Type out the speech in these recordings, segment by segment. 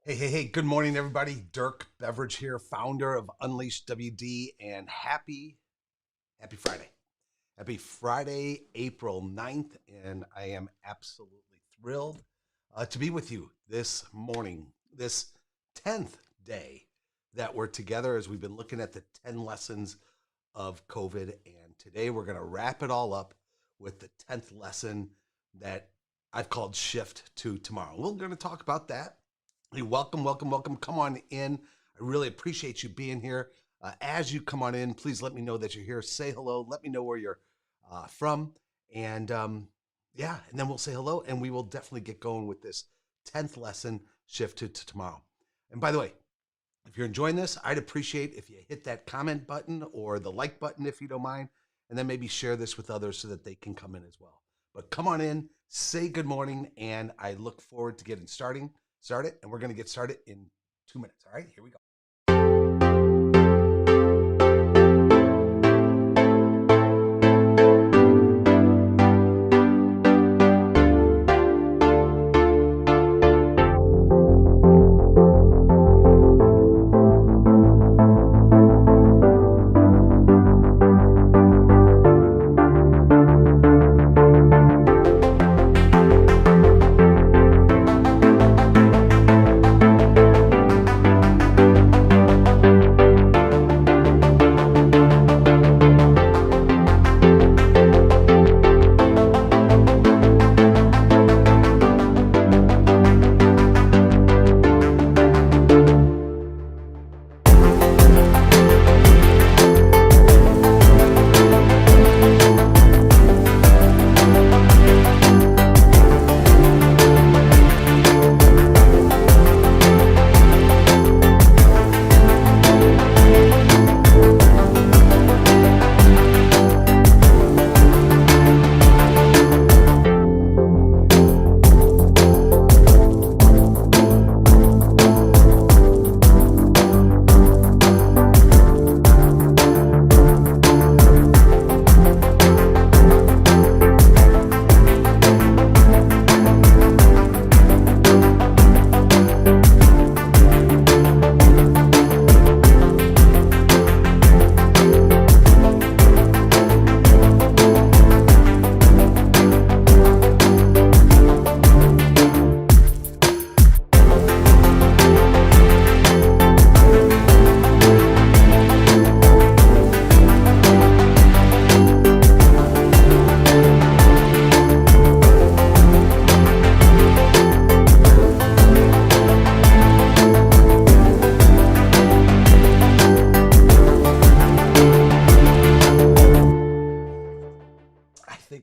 Hey, good morning, everybody. Dirk Beveridge here, founder of Unleash WD, and happy Friday. Happy Friday, April 9th, and I am absolutely thrilled to be with you this morning, this 10th day that we're together as we've been looking at the 10 lessons of COVID. And today we're going to wrap it all up with the 10th lesson that I've called Shift to Tomorrow. We're going to talk about that. Hey, welcome. Come on in. I really appreciate you being here. As you come on in, please let me know that you're here. Say hello. Let me know where you're from. And and then we'll say hello and we will definitely get going with this 10th lesson, Shift to Tomorrow. And by the way, if you're enjoying this, I'd appreciate if you hit that comment button or the like button if you don't mind, and then maybe share this with others so that they can come in as well. But come on in, say good morning, and I look forward to getting started. And we're going to get started in 2 minutes. All right, here we go.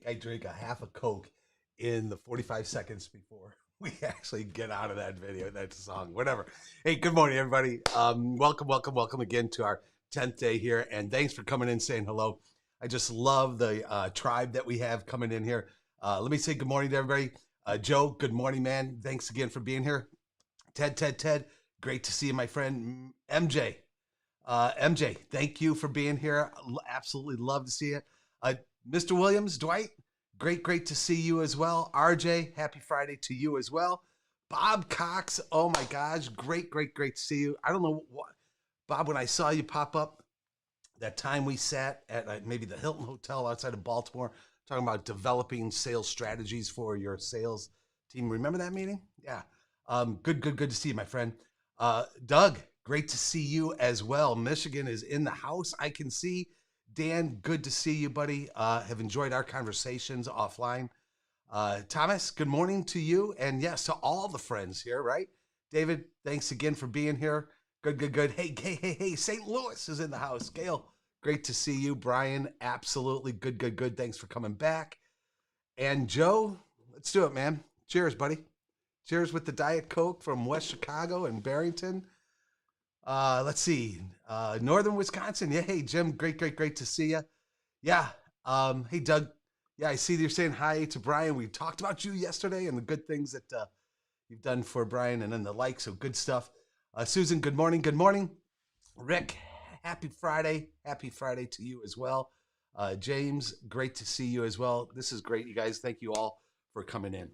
I drink a half a Coke in the 45 seconds before we actually get out of that video, that song, whatever. Hey, good morning, everybody. Welcome again to our 10th day here. And thanks for coming in, saying hello. I just love the tribe that we have coming in here. Let me say good morning to everybody. Joe, good morning, man. Thanks again for being here. Ted, great to see you, my friend. MJ, thank you for being here. Absolutely love to see you. Mr. Williams, Dwight, great to see you as well. RJ, happy Friday to you as well. Bob Cox, oh my gosh, great to see you. I don't know what, Bob, when I saw you pop up that time we sat at maybe the Hilton Hotel outside of Baltimore, talking about developing sales strategies for your sales team. Remember that meeting? Yeah. Good to see you, my friend. Doug, great to see you as well. Michigan is in the house, I can see. Dan, good to see you, buddy. Have enjoyed our conversations offline. Thomas, good morning to you. And yes, to all the friends here, right? David, thanks again for being here. Good. Hey, St. Louis is in the house. Gail, great to see you. Brian, absolutely good. Thanks for coming back. And Joe, let's do it, man. Cheers, buddy. Cheers with the Diet Coke from West Chicago and Barrington. Let's see. Northern Wisconsin. Yeah, hey, Jim, great to see you. Yeah. Hey, Doug. Yeah, I see that you're saying hi to Brian. We talked about you yesterday and the good things that you've done for Brian and then the like, so good stuff. Susan, good morning. Rick, happy Friday to you as well. James, great to see you as well. This is great, you guys. Thank you all for coming in.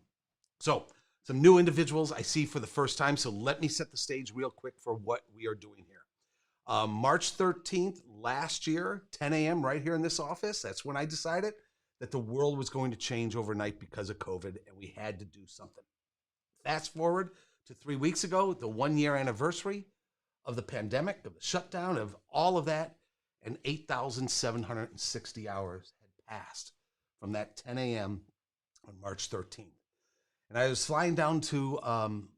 So some new individuals I see for the first time. So let me set the stage real quick for what we are doing here. March 13th last year, 10 a.m. right here in this office. That's when I decided that the world was going to change overnight because of COVID, and we had to do something. Fast forward to 3 weeks ago, the 1-year anniversary of the pandemic, of the shutdown, of all of that, and 8,760 hours had passed from that 10 a.m. on March 13th. And I was flying down to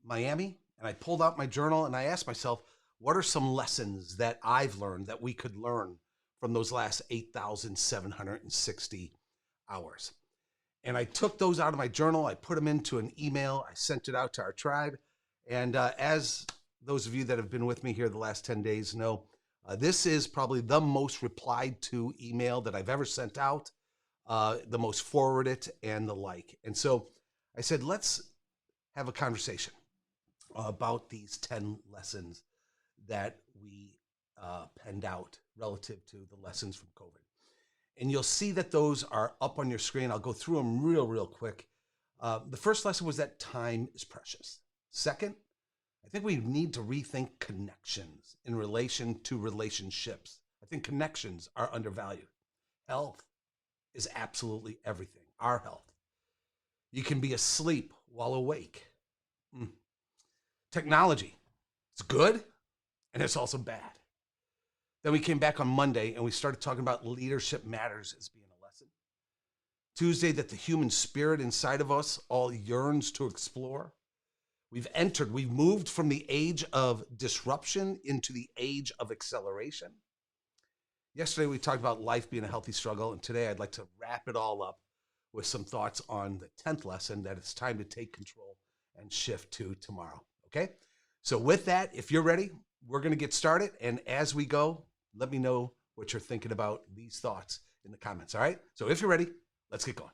Miami, and I pulled out my journal, and I asked myself, what are some lessons that I've learned that we could learn from those last 8,760 hours? And I took those out of my journal. I put them into an email. I sent it out to our tribe. And as those of you that have been with me here the last 10 days know, this is probably the most replied to email that I've ever sent out, the most forwarded and the like. And so I said, let's have a conversation about these 10 lessons that we penned out relative to the lessons from COVID. And you'll see that those are up on your screen. I'll go through them real quick. The first lesson was that time is precious. Second, I think we need to rethink connections in relation to relationships. I think connections are undervalued. Health is absolutely everything. Our health. You can be asleep while awake. Technology, it's good and it's also bad. Then we came back on Monday and we started talking about leadership matters as being a lesson. Tuesday, that the human spirit inside of us all yearns to explore. We've moved from the age of disruption into the age of acceleration. Yesterday, we talked about life being a healthy struggle, and today I'd like to wrap it all up with some thoughts on the 10th lesson, that it's time to take control and shift to tomorrow, okay? So with that, if you're ready, we're gonna get started, and as we go, let me know what you're thinking about these thoughts in the comments, all right? So if you're ready, let's get going.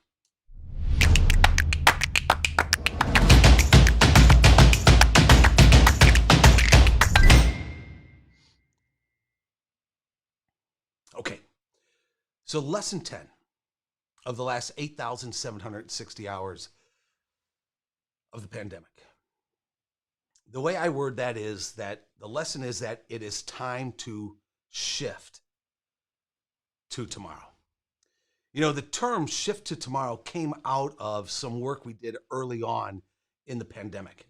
Okay, so lesson 10 of the last 8,760 hours of the pandemic. The way I word that is that the lesson is that it is time to shift to tomorrow. You know, the term shift to tomorrow came out of some work we did early on in the pandemic.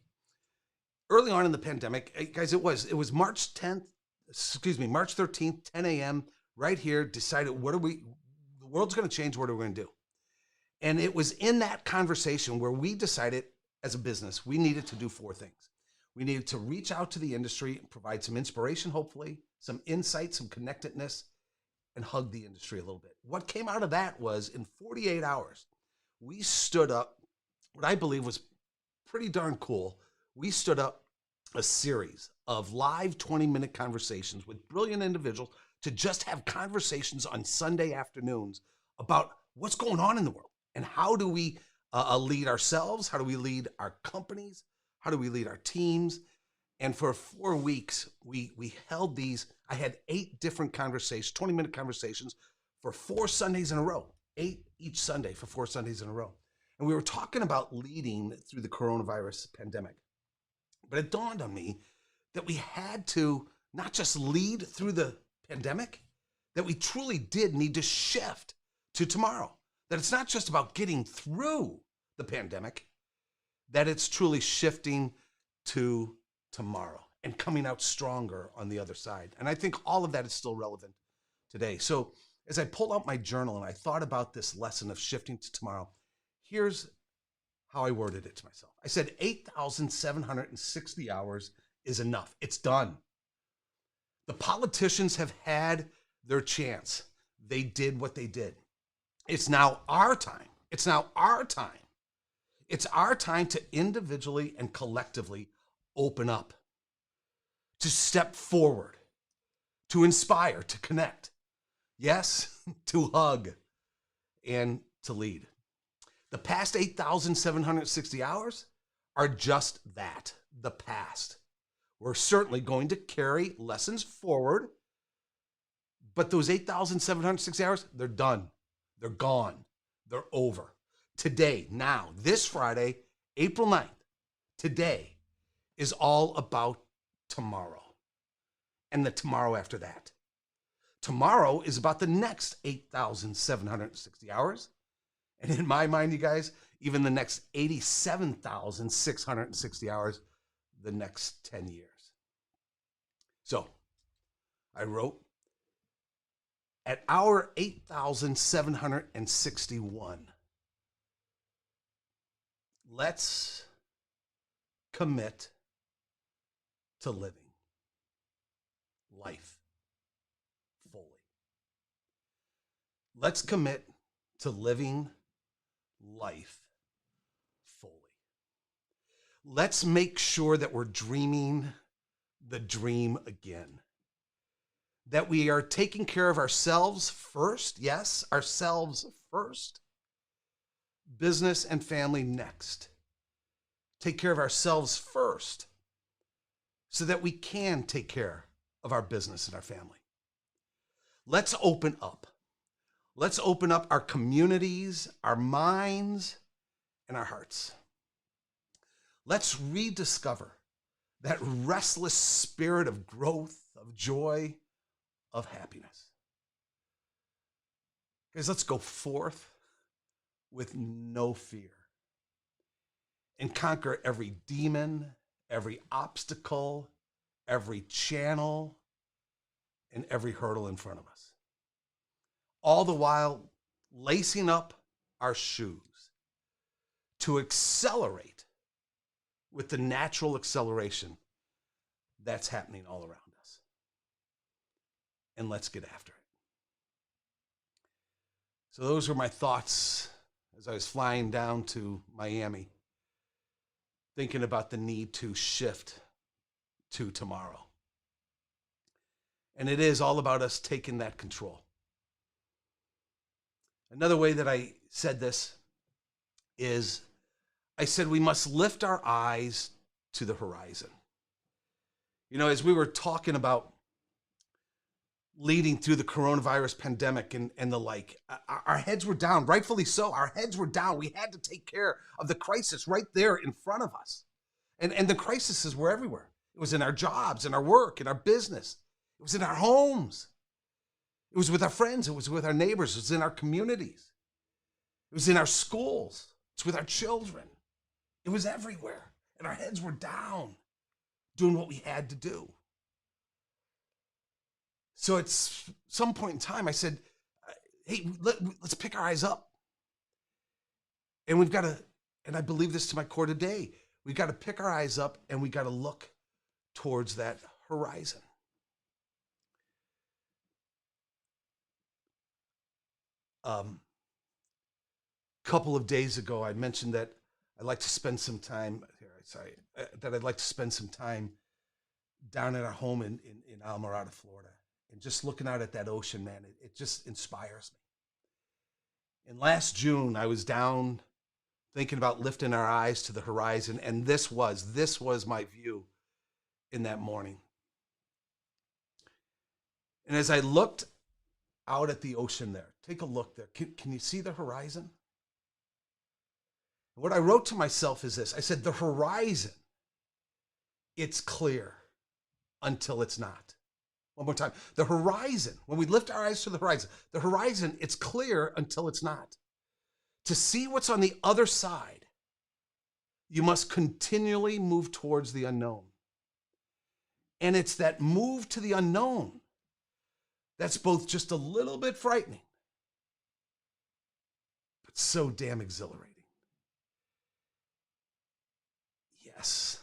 Early on in the pandemic, guys, it was March 13th, 10 a.m., right here, decided the world's going to change, what are we going to do? And it was in that conversation where we decided as a business, we needed to do 4 things. We needed to reach out to the industry and provide some inspiration, hopefully, some insight, some connectedness, and hug the industry a little bit. What came out of that was in 48 hours, we stood up what I believe was pretty darn cool. We stood up a series of live 20-minute conversations with brilliant individuals to just have conversations on Sunday afternoons about what's going on in the world and how do we lead ourselves, how do we lead our companies, how do we lead our teams. And for 4 weeks, we held these. I had 8 different conversations, 20-minute conversations for 4 Sundays in a row, 8 each Sunday for 4 Sundays in a row. And we were talking about leading through the coronavirus pandemic. But it dawned on me that we had to not just lead through the pandemic, that we truly did need to shift to tomorrow. That it's not just about getting through the pandemic, that it's truly shifting to tomorrow and coming out stronger on the other side. And I think all of that is still relevant today. So as I pulled out my journal and I thought about this lesson of shifting to tomorrow, here's how I worded it to myself. I said 8,760 hours is enough. It's done. The politicians have had their chance. They did what they did. It's now our time. It's now our time. It's our time to individually and collectively open up, to step forward, to inspire, to connect. Yes, to hug and to lead. The past 8,760 hours are just that, the past. We're certainly going to carry lessons forward, but those 8,760 hours, they're done. They're gone. They're over. Today, now, this Friday, April 9th, Today is all about tomorrow and the tomorrow after that. Tomorrow is about the next 8,760 hours. And in my mind, you guys, even the next 87,660 hours, the next 10 years. So I wrote, at hour 8,761, let's commit to living life fully. Let's commit to living life fully. Let's make sure that we're dreaming the dream again. That we are taking care of ourselves first. Yes, ourselves first. Business and family next. Take care of ourselves first so that we can take care of our business and our family. Let's open up. Let's open up our communities, our minds, and our hearts. Let's rediscover that restless spirit of growth, of joy, of happiness. Guys, let's go forth with no fear and conquer every demon, every obstacle, every channel, and every hurdle in front of us. All the while lacing up our shoes to accelerate with the natural acceleration that's happening all around us. And let's get after it. So those were my thoughts as I was flying down to Miami, thinking about the need to shift to tomorrow. And it is all about us taking that control. Another way that I said this is I said we must lift our eyes to the horizon. You know, as we were talking about leading through the coronavirus pandemic and the like, our heads were down, rightfully so. Our heads were down. We had to take care of the crisis right there in front of us. And the crises were everywhere. It was in our jobs, in our work, in our business. It was in our homes. It was with our friends. It was with our neighbors. It was in our communities. It was in our schools. It's with our children. It was everywhere. And our heads were down doing what we had to do. So at some point in time, I said, hey, let's pick our eyes up. And we've got to, and I believe this to my core today, we've got to pick our eyes up and we got to look towards that horizon. Couple of days ago, I mentioned that I'd like to spend some time, that I'd like to spend some time down at our home in Almirada, Florida. And just looking out at that ocean, man, it just inspires me. And last June, I was down thinking about lifting our eyes to the horizon, and this was my view in that morning. And as I looked out at the ocean there, take a look there. Can you see the horizon? What I wrote to myself is this. I said, the horizon, it's clear until it's not. One more time. The horizon, when we lift our eyes to the horizon, it's clear until it's not. To see what's on the other side, you must continually move towards the unknown. And it's that move to the unknown that's both just a little bit frightening, but so damn exhilarating. Yes,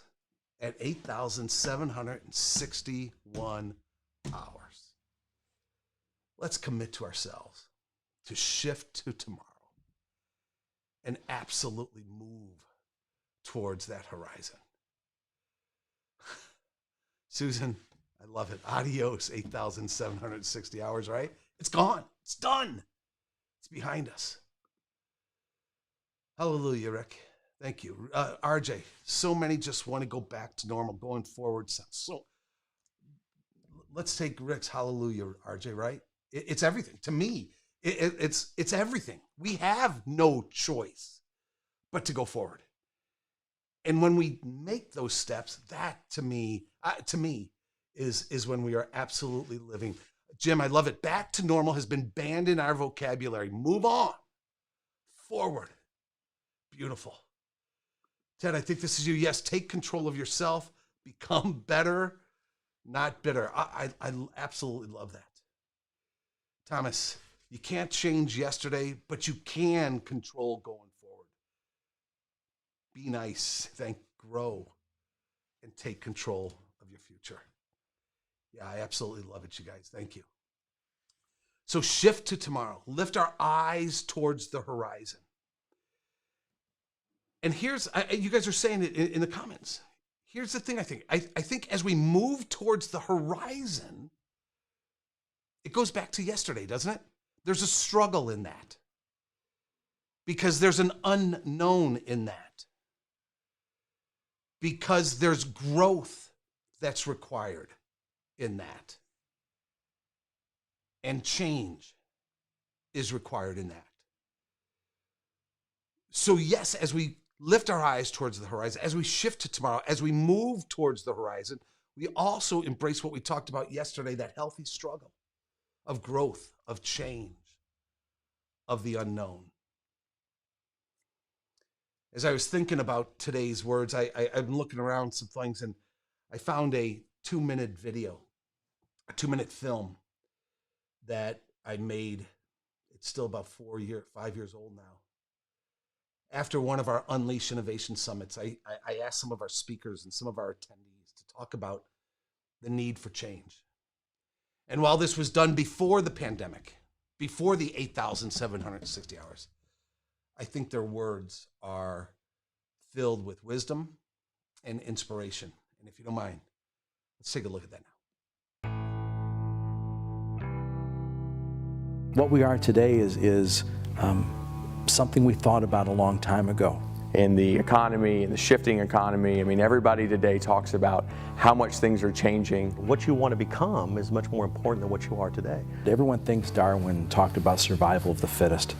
at 8,761 hours. Let's commit to ourselves to shift to tomorrow and absolutely move towards that horizon. Susan, I love it. Adios, 8,760 hours, right? It's gone. It's done. It's behind us. Hallelujah, Rick. Thank you. RJ, so many just want to go back to normal, going forward. So let's take Rick's hallelujah, RJ, right? It's everything. To me, it's everything. We have no choice but to go forward. And when we make those steps, that to me is when we are absolutely living. Jim, I love it. Back to normal has been banned in our vocabulary. Move on. Forward. Beautiful. Ted, I think this is you. Yes, take control of yourself. Become better, not bitter. I absolutely love that. Thomas, you can't change yesterday, but you can control going forward. Be nice, grow, and take control of your future. Yeah, I absolutely love it, you guys. Thank you. So shift to tomorrow. Lift our eyes towards the horizon. And here's, you guys are saying it in the comments. Here's the thing I think. I think as we move towards the horizon, it goes back to yesterday, doesn't it? There's a struggle in that. Because there's an unknown in that. Because there's growth that's required in that. And change is required in that. So yes, as we lift our eyes towards the horizon, as we shift to tomorrow, as we move towards the horizon, we also embrace what we talked about yesterday, that healthy struggle of growth, of change, of the unknown. As I was thinking about today's words, I've been looking around some things, and I found a 2-minute video, a 2-minute film that I made. It's still about 5 years old now. After one of our Unleash Innovation Summits, I asked some of our speakers and some of our attendees to talk about the need for change. And while this was done before the pandemic, before the 8,760 hours, I think their words are filled with wisdom and inspiration. And if you don't mind, let's take a look at that now. What we are today is something we thought about a long time ago. In the economy, in the shifting economy, I mean, everybody today talks about how much things are changing. What you want to become is much more important than what you are today. Everyone thinks Darwin talked about survival of the fittest.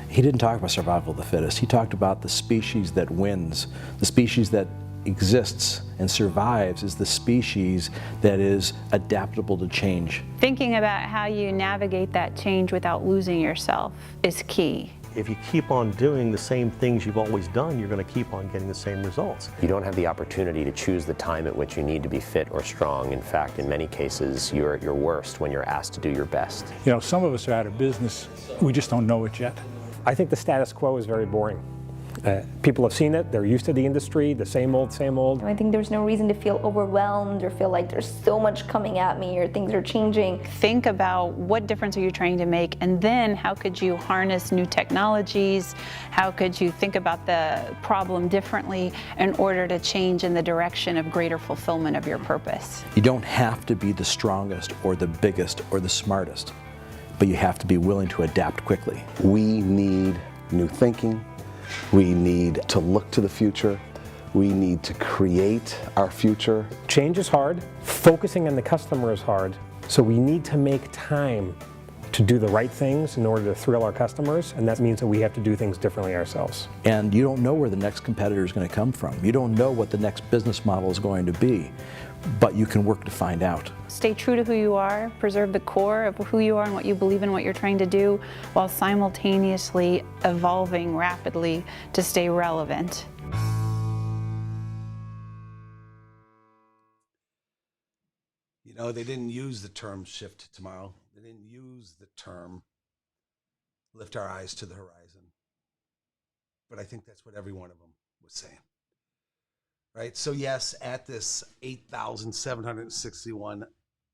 He didn't talk about survival of the fittest. He talked about the species that wins. The species that exists and survives is the species that is adaptable to change. Thinking about how you navigate that change without losing yourself is key. If you keep on doing the same things you've always done, you're going to keep on getting the same results. You don't have the opportunity to choose the time at which you need to be fit or strong. In fact, in many cases, you're at your worst when you're asked to do your best. You know, some of us are out of business. We just don't know it yet. I think the status quo is very boring. People have seen it, they're used to the industry, the same old, same old. I think there's no reason to feel overwhelmed or feel like there's so much coming at me or things are changing. Think about what difference are you trying to make, and then how could you harness new technologies? How could you think about the problem differently in order to change in the direction of greater fulfillment of your purpose? You don't have to be the strongest or the biggest or the smartest, but you have to be willing to adapt quickly. We need new thinking. We need to look to the future. We need to create our future. Change is hard. Focusing on the customer is hard. So we need to make time to do the right things in order to thrill our customers, and that means that we have to do things differently ourselves. And you don't know where the next competitor is going to come from. You don't know what the next business model is going to be, but you can work to find out. Stay true to who you are, preserve the core of who you are and what you believe in, what you're trying to do, while simultaneously evolving rapidly to stay relevant. You know, they didn't use the term shift to tomorrow. They didn't use the term lift our eyes to the horizon. But I think that's what every one of them was saying. Right? So yes, at this 8,761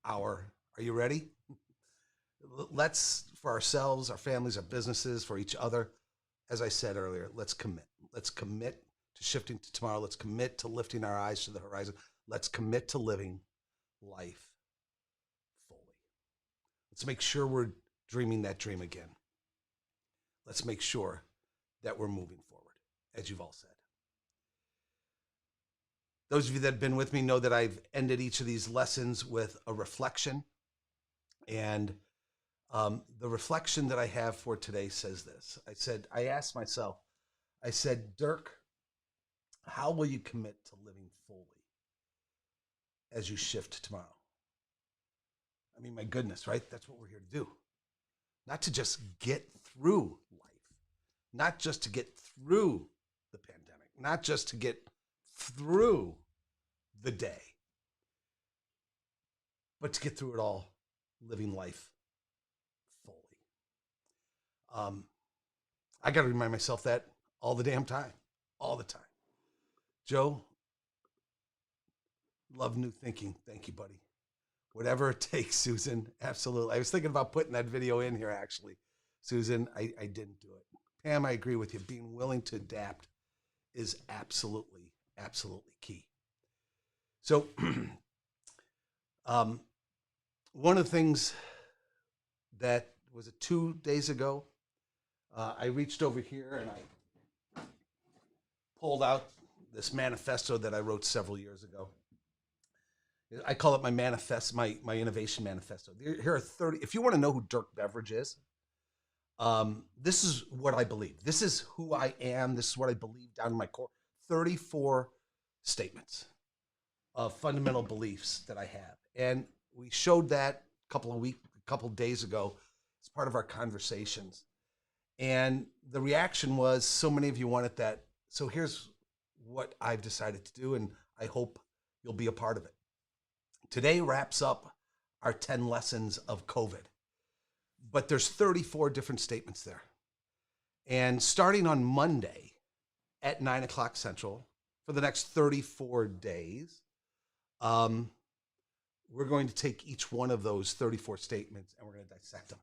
hour, are you ready? Let's, for ourselves, our families, our businesses, for each other, as I said earlier, let's commit. Let's commit to shifting to tomorrow. Let's commit to lifting our eyes to the horizon. Let's commit to living life fully. Let's make sure we're dreaming that dream again. Let's make sure that we're moving forward, as you've all said. Those of you that have been with me know that I've ended each of these lessons with a reflection. And the reflection that I have for today says this. I asked myself, Dirk, how will you commit to living fully as you shift tomorrow? I mean, my goodness, right? That's what we're here to do. Not to just get through life, not just to get through the pandemic, not just to get through the day, but to get through it all, living life fully. I got to remind myself that all the damn time, all the time. Joe, love new thinking. Thank you, buddy. Whatever it takes, Susan. Absolutely. I was thinking about putting that video in here, actually. Susan, I didn't do it. Pam, I agree with you. Being willing to adapt is absolutely, absolutely key. So, one of the things that was it 2 days ago, I reached over here and I pulled out this manifesto that I wrote several years ago. I call it my manifest, my innovation manifesto. Here are 30. If you want to know who Dirk Beveridge is, this is what I believe. This is who I am. This is what I believe down in my core. 34 statements of fundamental beliefs that I have, and we showed that a couple days ago as part of our conversations. And the reaction was, so many of you wanted that. So here's what I've decided to do, and I hope you'll be a part of it. Today wraps up our 10 lessons of COVID, but there's 34 different statements there. And starting on Monday at 9 o'clock Central for the next 34 days, we're going to take each one of those 34 statements and we're going to dissect them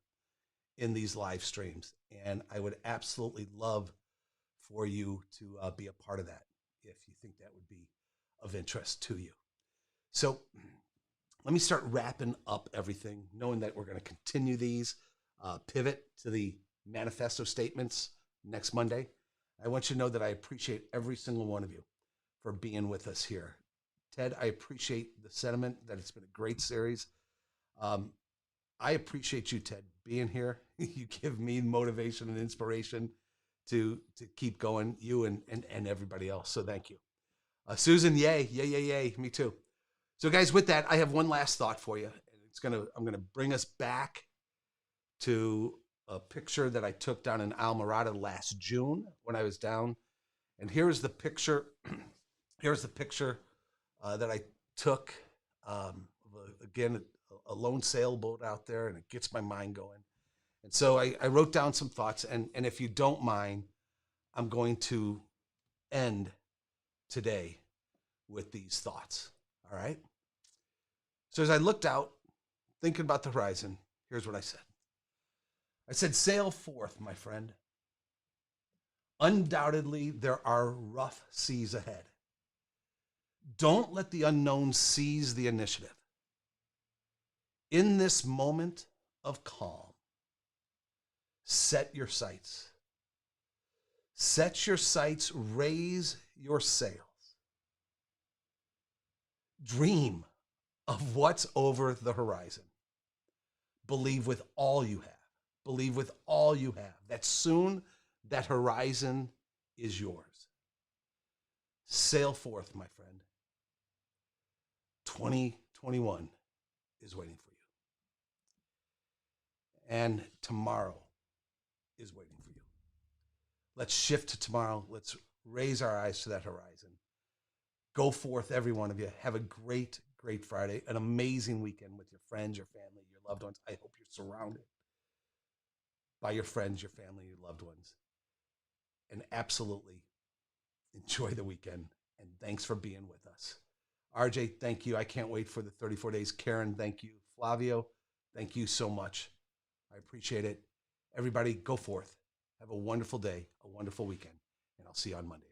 in these live streams. And I would absolutely love for you to be a part of that if you think that would be of interest to you. So let me start wrapping up everything, knowing that we're going to continue these, pivot to the manifesto statements next Monday. I want you to know that I appreciate every single one of you for being with us here. Ted, I appreciate the sentiment that it's been a great series. I appreciate you, Ted, being here. You give me motivation and inspiration to keep going, you and everybody else. So thank you. Susan, yay, yay, yay, yay. Me too. So guys, with that, I have one last thought for you. I'm gonna bring us back to a picture that I took down in Almirada last June when I was down. And here's the picture. Here's the picture that I took. Again, a lone sailboat out there, and it gets my mind going. And so I wrote down some thoughts, and if you don't mind, I'm going to end today with these thoughts. All right. So as I looked out, thinking about the horizon, here's what I said. I said, sail forth, my friend. Undoubtedly, there are rough seas ahead. Don't let the unknown seize the initiative. In this moment of calm, set your sights. Set your sights, raise your sails. Dream of what's over the horizon. Believe with all you have. Believe with all you have that soon that horizon is yours. Sail forth, my friend. 2021 is waiting for you. And tomorrow is waiting for you. Let's shift to tomorrow. Let's raise our eyes to that horizon. Go forth, every one of you. Have a great, great Friday, an amazing weekend with your friends, your family, your loved ones. I hope you're surrounded by your friends, your family, your loved ones. And absolutely enjoy the weekend. And thanks for being with us. RJ, thank you. I can't wait for the 34 days. Karen, thank you. Flavio, thank you so much. I appreciate it. Everybody, go forth. Have a wonderful day, a wonderful weekend, and I'll see you on Monday.